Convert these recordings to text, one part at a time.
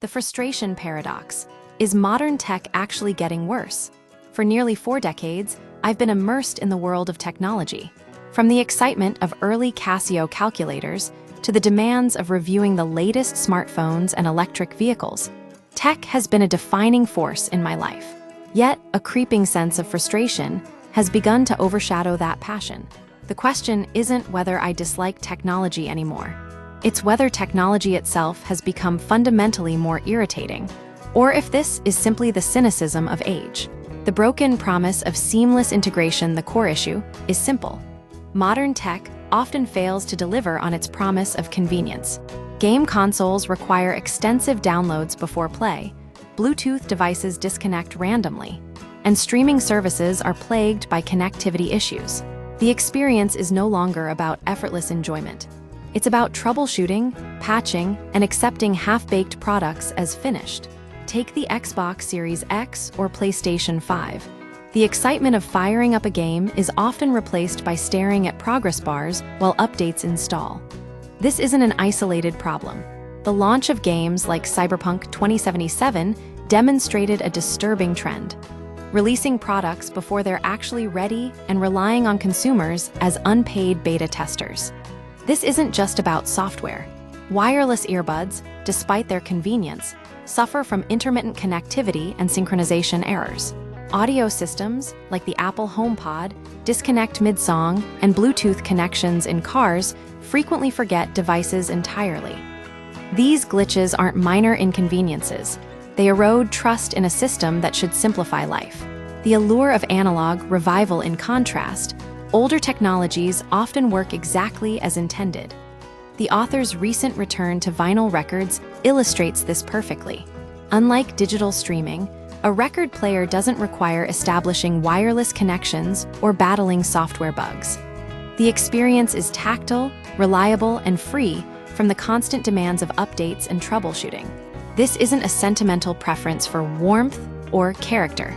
The frustration paradox. Is modern tech actually getting worse? For nearly 4 decades, I've been immersed in the world of technology. From the excitement of early Casio calculators to the demands of reviewing the latest smartphones and electric vehicles, tech has been a defining force in my life. Yet, a creeping sense of frustration has begun to overshadow that passion. The question isn't whether I dislike technology anymore. It's whether technology itself has become fundamentally more irritating, or if this is simply the cynicism of age. The broken promise of seamless integration, the core issue, is simple. Modern tech often fails to deliver on its promise of convenience. Game consoles require extensive downloads before play, Bluetooth devices disconnect randomly, and streaming services are plagued by connectivity issues. The experience is no longer about effortless enjoyment. It's about troubleshooting, patching, and accepting half-baked products as finished. Take the Xbox Series X or PlayStation 5. The excitement of firing up a game is often replaced by staring at progress bars while updates install. This isn't an isolated problem. The launch of games like Cyberpunk 2077 demonstrated a disturbing trend, releasing products before they're actually ready and relying on consumers as unpaid beta testers. This isn't just about software. Wireless earbuds, despite their convenience, suffer from intermittent connectivity and synchronization errors. Audio systems, like the Apple HomePod, disconnect mid-song, and Bluetooth connections in cars frequently forget devices entirely. These glitches aren't minor inconveniences. They erode trust in a system that should simplify life. The allure of analog revival in contrast, older technologies often work exactly as intended. The author's recent return to vinyl records illustrates this perfectly. Unlike digital streaming, a record player doesn't require establishing wireless connections or battling software bugs. The experience is tactile, reliable, and free from the constant demands of updates and troubleshooting. This isn't a sentimental preference for warmth or character,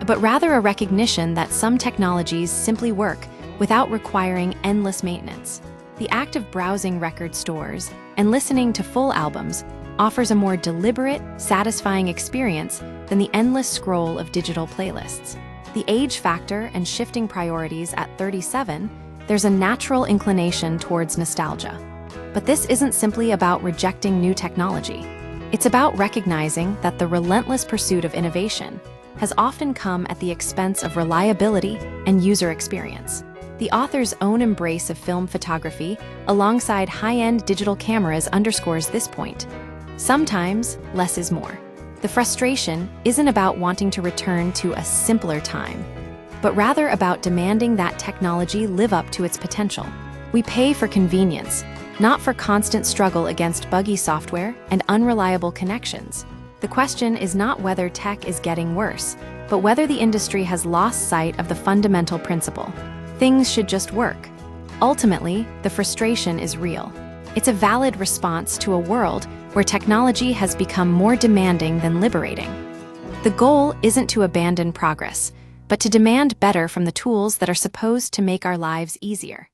but rather a recognition that some technologies simply work without requiring endless maintenance. The act of browsing record stores and listening to full albums offers a more deliberate, satisfying experience than the endless scroll of digital playlists. The age factor and shifting priorities at 37, there's a natural inclination towards nostalgia. But this isn't simply about rejecting new technology. It's about recognizing that the relentless pursuit of innovation has often come at the expense of reliability and user experience. The author's own embrace of film photography alongside high-end digital cameras underscores this point. Sometimes, less is more. The frustration isn't about wanting to return to a simpler time, but rather about demanding that technology live up to its potential. We pay for convenience, not for constant struggle against buggy software and unreliable connections. The question is not whether tech is getting worse, but whether the industry has lost sight of the fundamental principle. Things should just work. Ultimately, the frustration is real. It's a valid response to a world where technology has become more demanding than liberating. The goal isn't to abandon progress, but to demand better from the tools that are supposed to make our lives easier.